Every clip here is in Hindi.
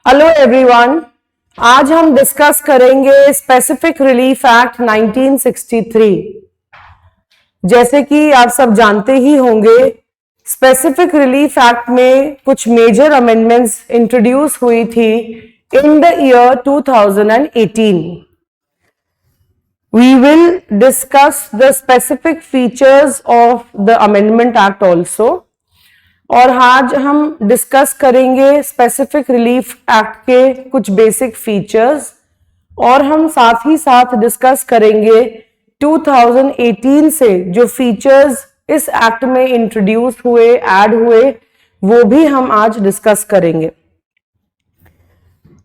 हेलो एवरीवन, आज हम डिस्कस करेंगे स्पेसिफिक रिलीफ एक्ट 1963। जैसे कि आप सब जानते ही होंगे, स्पेसिफिक रिलीफ एक्ट में कुछ मेजर अमेंडमेंट्स इंट्रोड्यूस हुई थी in the year 2018। We will discuss the specific features of the Amendment Act also. और आज हम डिस्कस करेंगे स्पेसिफिक रिलीफ एक्ट के कुछ बेसिक फीचर्स और हम साथ ही साथ डिस्कस करेंगे 2018 से जो फीचर्स इस एक्ट में इंट्रोड्यूस हुए, ऐड हुए, वो भी हम आज डिस्कस करेंगे।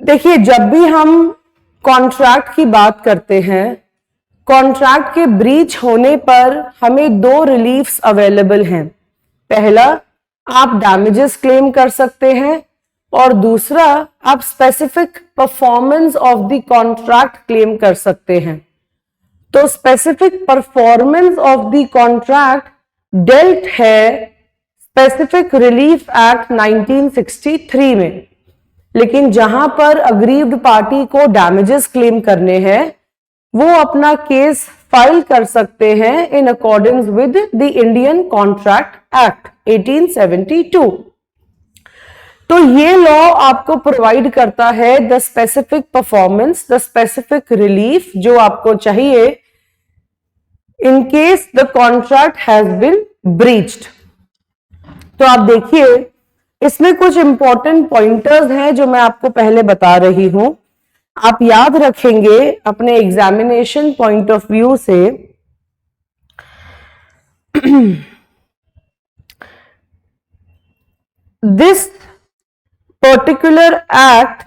देखिए, जब भी हम कॉन्ट्रैक्ट की बात करते हैं, कॉन्ट्रैक्ट के ब्रीच होने पर हमें दो रिलीफ्स अवेलेबल हैं। पहला, आप डैमेजेस क्लेम कर सकते हैं और दूसरा, आप specific performance of the contract claim कर सकते हैं। तो specific performance of the contract dealt है स्पेसिफिक रिलीफ एक्ट 1963 में, लेकिन जहां पर अग्रीव्ड पार्टी को डैमेजेस क्लेम करने हैं, वो अपना केस फाइल कर सकते हैं in accordance with the Indian contract act 1872। तो ये लॉ आपको प्रोवाइड करता है the specific performance, the specific relief जो आपको चाहिए in case the contract has been breached. तो आप देखिए, इसमें कुछ इंपॉर्टेंट पॉइंटर्स हैं जो मैं आपको पहले बता रही हूं। आप याद रखेंगे अपने एग्जामिनेशन पॉइंट ऑफ व्यू से this particular act,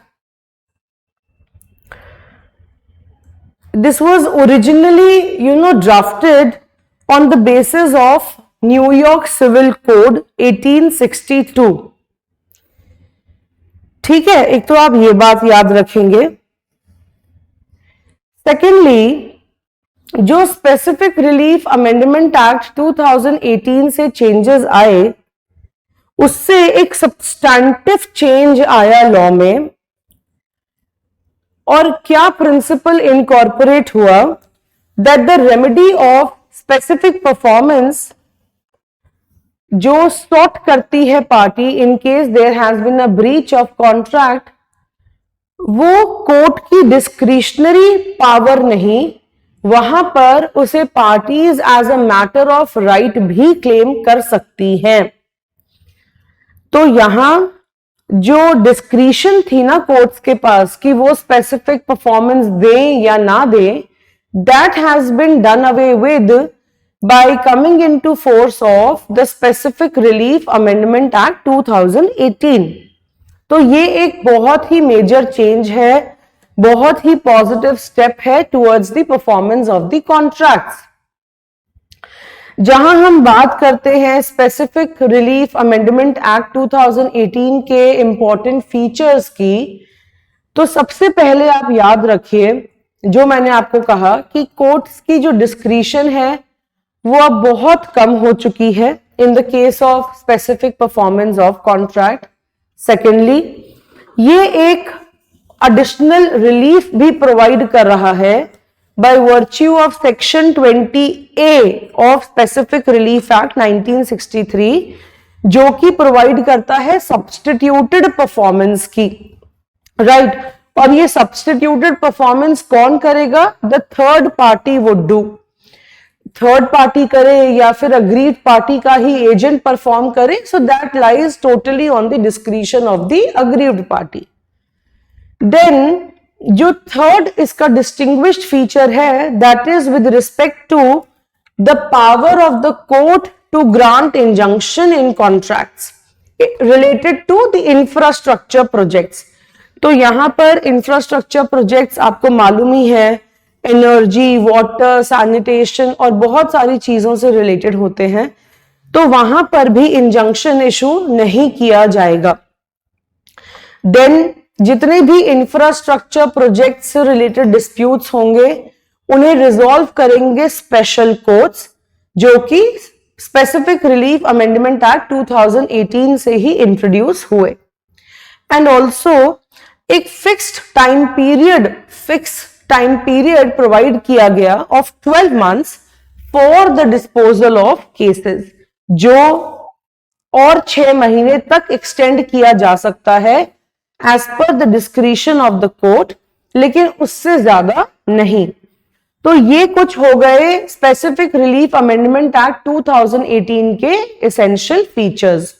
this was originally drafted on the basis of New York Civil Code 1862। ठीक है, एक तो आप ये बात याद रखेंगे। सेकेंडली, जो स्पेसिफिक रिलीफ अमेंडमेंट एक्ट 2018 से चेंजेस आए, उससे एक सब्सटैंटिव चेंज आया लॉ में। और क्या प्रिंसिपल इनकॉर्पोरेट हुआ? That the remedy of specific performance जो सॉट करती है party in case there has been a breach of contract, वो कोर्ट की डिस्क्रिशनरी पावर नहीं, वहां पर उसे parties as a matter of right भी क्लेम कर सकती हैं। तो यहां जो डिस्क्रिशन थी ना कोर्ट्स के पास कि वो स्पेसिफिक परफॉर्मेंस दें या ना दें, that has been done away with by coming into force of the specific relief amendment act 2018। तो ये एक बहुत ही मेजर चेंज है, बहुत ही पॉजिटिव स्टेप है towards the performance of the contracts. जहां हम बात करते हैं स्पेसिफिक रिलीफ अमेंडमेंट एक्ट 2018 के इंपॉर्टेंट फीचर्स की, तो सबसे पहले आप याद रखिए जो मैंने आपको कहा कि कोर्ट्स की जो डिस्क्रिशन है वो अब बहुत कम हो चुकी है in the case of specific performance of contract. Secondly, ये एक एडिशनल रिलीफ भी प्रोवाइड कर रहा है by virtue of section 20A of specific relief act 1963, जो कि प्रोवाइड करता है सब्स्टिट्यूटेड परफॉर्मेंस की, राइट। और ये सब्स्टिट्यूटेड परफॉर्मेंस कौन करेगा? The third party would do. Third party करे या फिर अग्रीड पार्टी का ही एजेंट परफॉर्म करे, so that lies totally on the discretion of the aggrieved party. Then जो थर्ड इसका डिस्टिंग्विश्ड फीचर है, that is with respect to the power of the court to grant injunction in contracts related to the infrastructure projects. तो यहां पर इंफ्रास्ट्रक्चर प्रोजेक्ट्स आपको मालूम ही है, एनर्जी, वाटर, सैनिटेशन और बहुत सारी चीजों से रिलेटेड होते हैं। तो वहां पर भी इंजंक्शन इशू नहीं किया जाएगा। देन जितने भी इंफ्रास्ट्रक्चर प्रोजेक्ट से रिलेटेड डिस्प्यूट्स होंगे, उन्हें रिजॉल्व करेंगे स्पेशल कोर्ट्स, जो कि स्पेसिफिक रिलीफ अमेंडमेंट एक्ट 2018 से ही इंट्रोड्यूस हुए। एंड ऑल्सो एक फिक्स टाइम पीरियड प्रोवाइड किया गया of 12 months for the disposal of cases, जो और 6 महीने तक एक्सटेंड किया जा सकता है as per the discretion of the court, लेकिन उससे ज्यादा नहीं। तो ये कुछ हो गए स्पेसिफिक रिलीफ अमेंडमेंट एक्ट 2018 के एसेंशियल फीचर्स।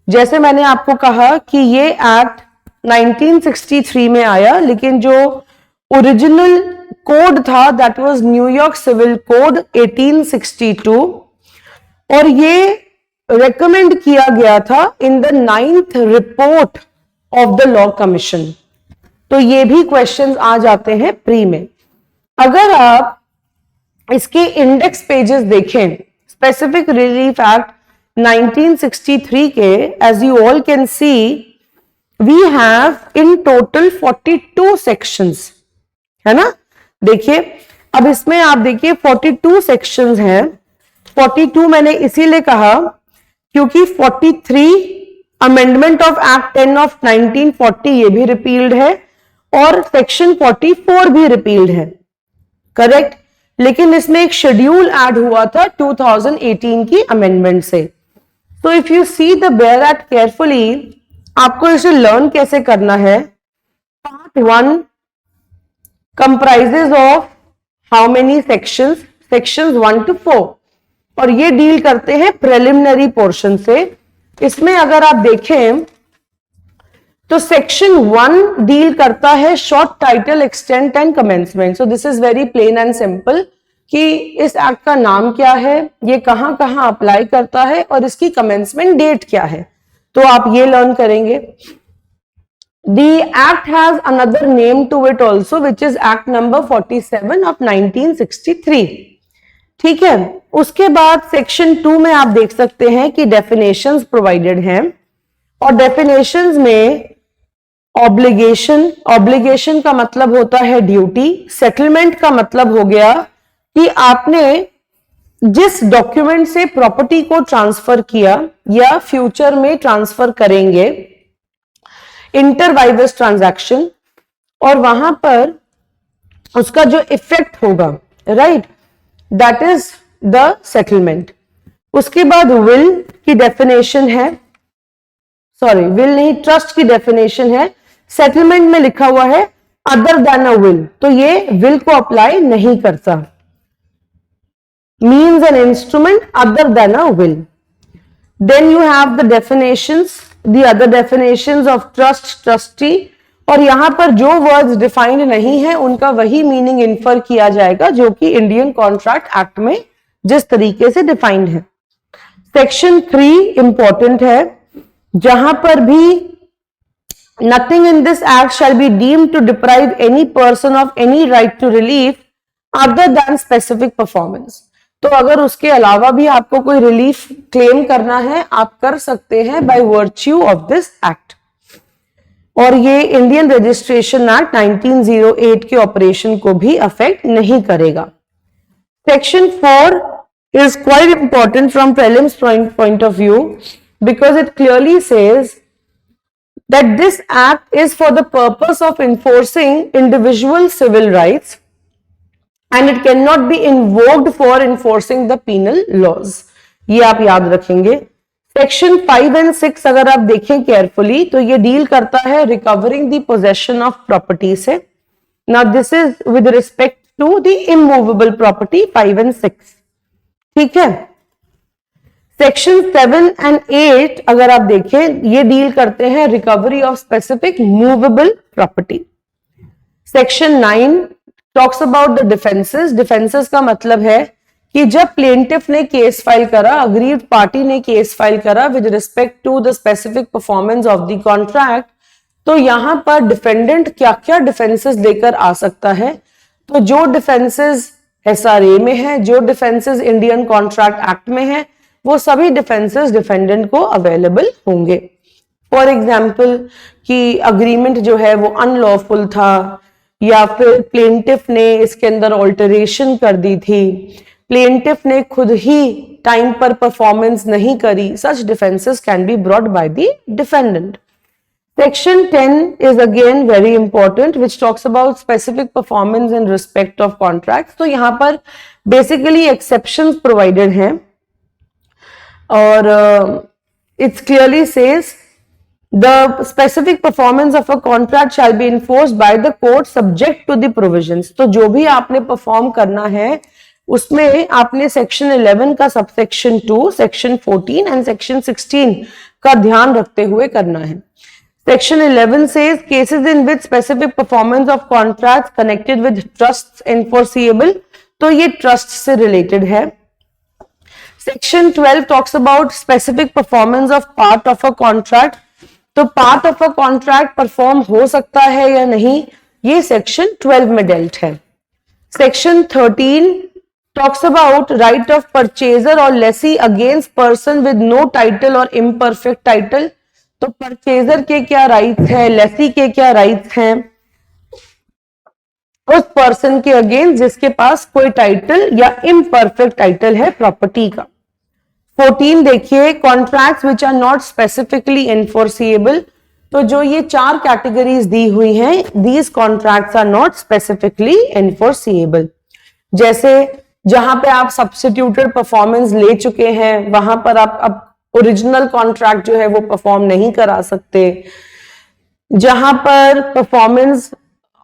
जैसे मैंने आपको कहा कि ये एक्ट 1963 में आया, लेकिन जो ओरिजिनल कोड था that was New York civil code 1862, और ये रेकमेंड किया गया था in the 9th report of the law commission. तो ये भी क्वेश्चंस आ जाते हैं प्री में। अगर आप इसके इंडेक्स पेजेस देखें स्पेसिफिक रिलीफ एक्ट 1963 के, as you all can see we have in total 42 sections, है ना। देखिए अब इसमें आप देखिए 42 सेक्शंस हैं। 42 मैंने इसीलिए कहा क्योंकि 43 अमेंडमेंट ऑफ एक्ट 10 ऑफ 1940 ये भी रिपील्ड है और सेक्शन 44 भी रिपील्ड है, करेक्ट। लेकिन इसमें एक शेड्यूल ऐड हुआ था 2018 की अमेंडमेंट से। तो if you see the bare act carefully, आपको इसे लर्न कैसे करना है। Part 1 comprises of how many sections, sections 1 to 4, और ये डील करते हैं प्रिलिमिनरी पोर्शन से। इसमें अगर आप देखें तो सेक्शन 1 डील करता है short title, extent and commencement. So this is very plain and simple कि इस एक्ट का नाम क्या है, ये कहां कहां अप्लाई करता है और इसकी कमेंसमेंट डेट क्या है, तो आप ये लर्न करेंगे। The act has another name to it also, which is Act number 47 of 1963. ठीक है। उसके बाद सेक्शन 2 में आप देख सकते हैं कि डेफिनेशंस प्रोवाइडेड हैं, और डेफिनेशंस में ऑब्लिगेशन का मतलब होता है ड्यूटी, सेटलमेंट का मतलब हो गया कि आपने जिस डॉक्यूमेंट से प्रॉपर्टी को ट्रांसफर किया या फ्यूचर में ट्रांसफर करेंगे, इंटरवाइवस ट्रांजैक्शन, और वहां पर उसका जो इफेक्ट होगा, right, that is the settlement. उसके बाद विल की डेफिनेशन है, सॉरी विल नहीं, ट्रस्ट की डेफिनेशन है। सेटलमेंट में लिखा हुआ है अदर देन अ विल, तो ये विल को अप्लाई नहीं करता। Means an instrument other than a will. Then you have the definitions, the other definitions of trust, trustee, और यहां पर जो वर्ड्स डिफाइंड नहीं है उनका वही मीनिंग इन्फर किया जाएगा जो कि इंडियन कॉन्ट्रैक्ट एक्ट में जिस तरीके से डिफाइंड है। सेक्शन 3 इंपॉर्टेंट है, जहां पर भी nothing in this act shall be deemed to deprive any person of any right to relief other than specific performance. तो अगर उसके अलावा भी आपको कोई रिलीफ क्लेम करना है, आप कर सकते हैं by virtue of this act, और ये इंडियन रजिस्ट्रेशन एक्ट 1908 के ऑपरेशन को भी अफेक्ट नहीं करेगा। Section 4 is quite important from prelims point of view because it clearly says that this act is for the purpose of enforcing individual civil rights and it cannot be invoked for enforcing the penal laws. ये आप याद रखेंगे। सेक्शन 5 and 6 अगर आप देखें केयरफुली तो ये डील करता है recovering the possession of property से। Now this is with respect to the immovable property 5 and 6, ठीक है। सेक्शन 7 and 8 अगर आप देखें ये डील करते हैं recovery of specific movable property. Section 9 talks about the defences. Defences का मतलब है कि जब प्लेंटिफ ने केस फाइल करा, अग्रीड पार्टी ने केस फाइल करा with respect to the specific performance of the contract, तो यहां पर डिफेंडेंट क्या क्या डिफेंसेस लेकर आ सकता है। तो जो डिफेंसेस एसआरए में है, जो डिफेंसेस इंडियन कॉन्ट्रैक्ट एक्ट में है, वो सभी डिफेंसेस डिफेंडेंट को अवेलेबल होंगे। फॉर एग्जाम्पल कि अग्रीमेंट जो है वो अनलॉफुल था, या फिर प्लेंटिफ ने इसके अंदर ऑल्टरेशन कर दी थी, प्लेंटिफ ने खुद ही टाइम पर परफॉर्मेंस नहीं करी, such defences can be brought by the defendant. Section 10 is again very important, which talks about specific performance in respect of contracts. तो यहाँ पर basically exceptions provided हैं और it clearly says the specific performance of a contract shall be enforced by the court subject to the provisions. तो जो भी आपने perform करना है उसमें आपने सेक्शन 11 का सबसेक्शन 2, सेक्शन 14 एंड सेक्शन 16 का ध्यान रखते हुए करना है. Section 11 says cases in which specific performance of contracts connected with trusts enforceable. तो ये trust से related है. Section 12 talks about specific performance of part of a contract. तो part of a contract perform हो सकता है या नहीं, ये section 12 में dealt है. Section 13 talks about right of purchaser or lessee against person with no title or imperfect title. तो परचेजर के क्या राइट्स है, लेसी के क्या राइट्स हैं उस पर्सन के अगेंस्ट जिसके पास कोई टाइटल या इम्परफेक्ट टाइटल है प्रॉपर्टी का. 14 देखिए, contracts which are not specifically enforceable. तो जो ये 4 कैटेगरीज दी हुई हैं, these contracts are not specifically enforceable. जैसे जहां पे आप सब्स्टिट्यूटेड परफॉर्मेंस ले चुके हैं वहां पर आप अब ओरिजिनल कॉन्ट्रैक्ट जो है वो परफॉर्म नहीं करा सकते. जहां पर performance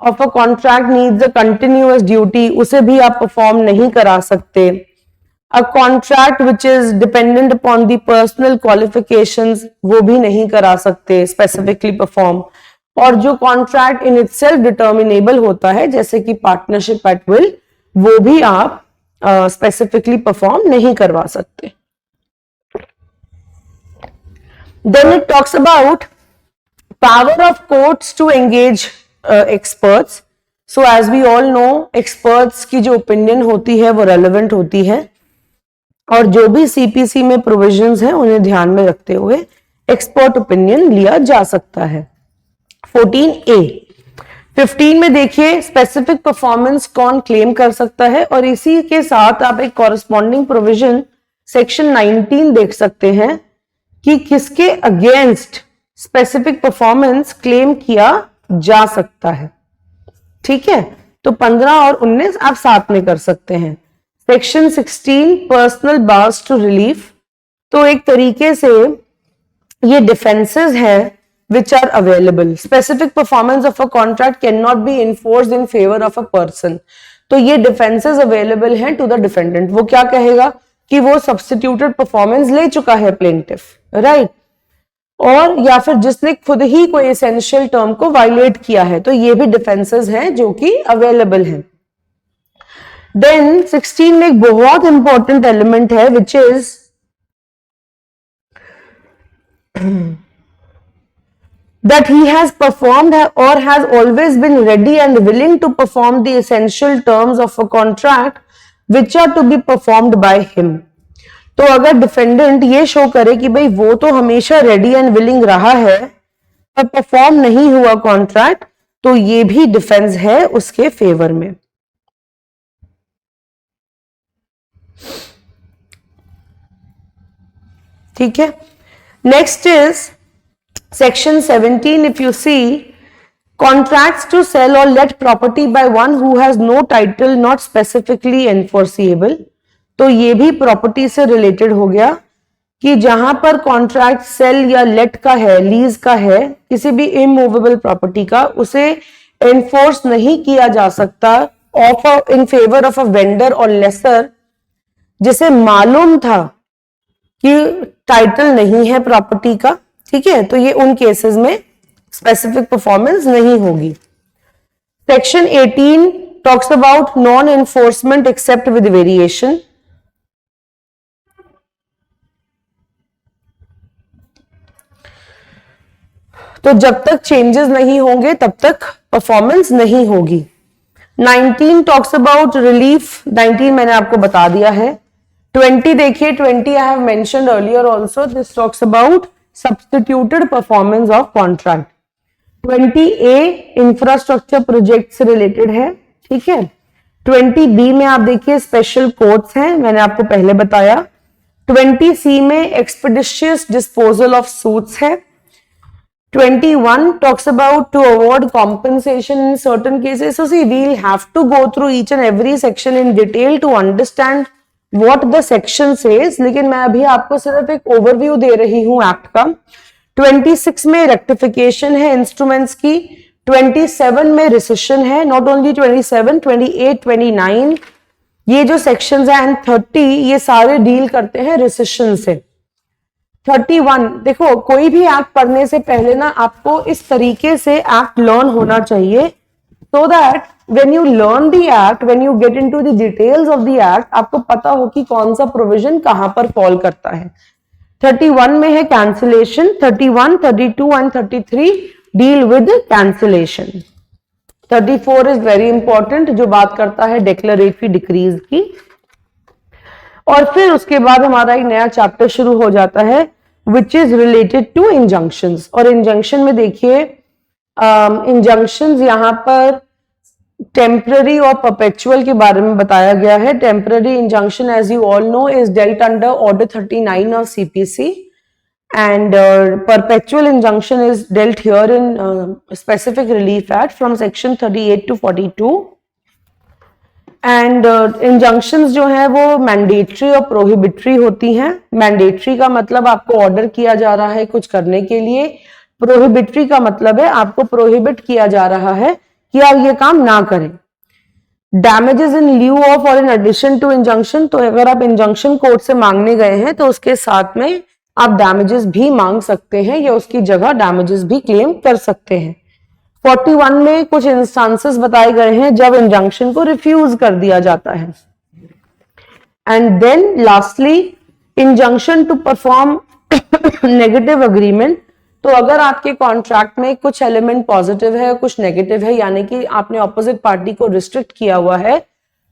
of a contract needs a continuous duty, उसे भी आप परफॉर्म नहीं करा सकते. A contract which is dependent upon the personal qualifications, वो भी नहीं करा सकते स्पेसिफिकली परफॉर्म. और जो कॉन्ट्रैक्ट इन इटसेल्फ डिटर्मिनेबल होता है जैसे कि पार्टनरशिप एट विल, वो भी आप स्पेसिफिकली परफॉर्म नहीं करवा सकते. Then it talks about power of courts to engage experts. So as we all know, experts की जो opinion होती है वो relevant होती है और जो भी CPC में provisions हैं उन्हें ध्यान में रखते हुए expert opinion लिया जा सकता है. 14A. 15 में देखिए specific performance कौन claim कर सकता है और इसी के साथ आप एक corresponding provision section 19 देख सकते हैं कि किसके अगेंस्ट स्पेसिफिक परफॉर्मेंस क्लेम किया जा सकता है. ठीक है, तो 15 और 19 आप साथ में कर सकते हैं. Section 16 personal bars to relief. तो एक तरीके से ये डिफेंसेस हैं which are available. Specific performance of a contract can not be enforced in favour of a person. तो ये डिफेंसेस अवेलेबल हैं टू द डिफेंडेंट. वो क्या कहेगा कि वो सब्स्टिट्यूटेड परफॉर्मेंस ले चुका है प्लेंटिफ, राइट, और या फिर जिसने खुद ही कोई एसेंशियल टर्म को वायलेट किया है. तो ये भी डिफेंसेस हैं जो कि अवेलेबल हैं. देन 16 में एक बहुत इंपॉर्टेंट एलिमेंट है which is that he has performed or has always been ready and willing to perform the essential terms of a contract which are to be performed by him. तो अगर डिफेंडेंट ये शो करे कि भाई वो तो हमेशा रेडी एंड विलिंग रहा है पर परफॉर्म नहीं हुआ कॉन्ट्रैक्ट, तो ये भी डिफेंस है उसके फेवर में. ठीक है, next is Section 17. If you see, contracts to sell or let property by one who has no title not specifically enforceable. तो ये भी प्रॉपर्टी से रिलेटेड हो गया कि जहां पर कॉन्ट्रैक्ट सेल या लेट का है, लीज का है, किसी भी इमूवेबल प्रॉपर्टी का, उसे एनफोर्स नहीं किया जा सकता of in favour of a vendor और लेसर जिसे मालूम था कि टाइटल नहीं है प्रॉपर्टी का. ठीक है, तो ये उन केसेस में स्पेसिफिक परफॉर्मेंस नहीं होगी. Section 18 talks about non enforcement except with variation. तो जब तक चेंजेस नहीं होंगे तब तक परफॉर्मेंस नहीं होगी. 19 टॉक्स अबाउट रिलीफ. 19 मैंने आपको बता दिया है. 20 देखिए, 20 I have mentioned earlier also. This talks about substituted performance of contract. 20A infrastructure project से रिलेटेड है. ठीक है, 20B में आप देखिए स्पेशल कोर्ट्स हैं, मैंने आपको पहले बताया. 20C में एक्सपेडिशियस डिस्पोजल ऑफ सूट्स है. 21 talks about to award compensation in certain cases. So see, we'll have to go through each and every section in detail to understand what the section says. लेकिन मैं अभी आपको सिर्फ एक ओवरव्यू दे रही हूँ एक्ट का। 26 में रेक्टिफिकेशन है इंस्ट्रूमेंट्स की, 27 में रिसेशन है, नॉट ओनली 27, 28, 29 ये जो सेक्शंस हैं, एंड 30 ये सारे डील करते हैं रिसेशन से। 31 देखो, कोई भी एक्ट पढ़ने से पहले ना आपको इस तरीके से एक्ट लर्न होना चाहिए, so that when you learn the act, when you get into the details of the act, आपको पता हो कि कौन सा प्रोविजन कहां पर फॉल करता है। 31 में है cancellation, 31, 32 and 33 deal with cancellation. 34 is very important, जो बात करता है डिक्लेरेटरी डिक्रीज की। और फिर उसके बाद हमारा एक नया चैप्टर शुरू हो जाता है विच इज रिलेटेड टू इंजंक्शंस। और इंजंक्शन में देखिए, इंजंक्शंस यहाँ पर टेम्पररी और परपेचुअल के बारे में बताया गया है। Temporary injunction as you all know is dealt under order 39 ऑफ CPC, and perpetual injunction is dealt here in specific relief act from section 38 to 42. And injunctions जो है वो मैंडेटरी और प्रोहिबिटरी होती हैं। मैंडेटरी का मतलब आपको ऑर्डर किया जा रहा है कुछ करने के लिए, प्रोहिबिटरी का मतलब है आपको प्रोहिबिट किया जा रहा है कि आप ये काम ना करें। डैमेजेस इन ल्यू ऑफ और इन एडिशन टू इंजंक्शन, तो अगर आप इंजंक्शन कोर्ट से मांगने गए हैं तो उसके साथ में आप डैमेजेस भी मांग सकते हैं या उसकी जगह डैमेजेस भी क्लेम कर सकते हैं। 41 में कुछ इंस्टांसेस बताए गए हैं जब इंजंक्शन को रिफ्यूज कर दिया जाता है। And then lastly injunction to perform negative agreement. तो अगर आपके कॉन्ट्रैक्ट में कुछ एलिमेंट पॉजिटिव है कुछ नेगेटिव है, यानी कि आपने ऑपोजिट पार्टी को रिस्ट्रिक्ट किया हुआ है,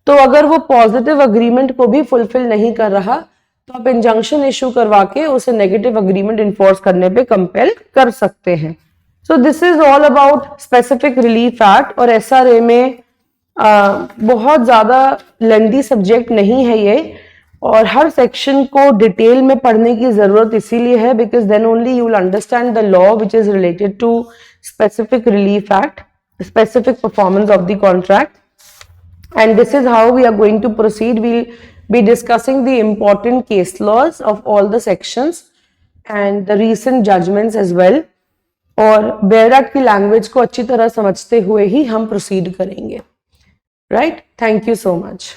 तो अगर वो पॉजिटिव अग्रीमेंट को भी फुलफिल नहीं कर रहा तो आप इंजंक्शन इशू करवा के उसे नेगेटिव अग्रीमेंट इन्फोर्स करने पे कंपेल कर सकते हैं। So this is all about specific relief act. और एसआरए में बहुत ज्यादा लेंथी सब्जेक्ट नहीं है ये, और हर सेक्शन को डिटेल में पढ़ने की जरूरत इसीलिए है because then only you will understand the law which is related to specific relief act, specific performance of the contract, and this is how we are going to proceed. We'll be discussing the important case laws of all the sections and the recent judgments as well, और बेयर एक्ट की लैंग्वेज को अच्छी तरह समझते हुए ही हम प्रोसीड करेंगे। Right, thank you so much.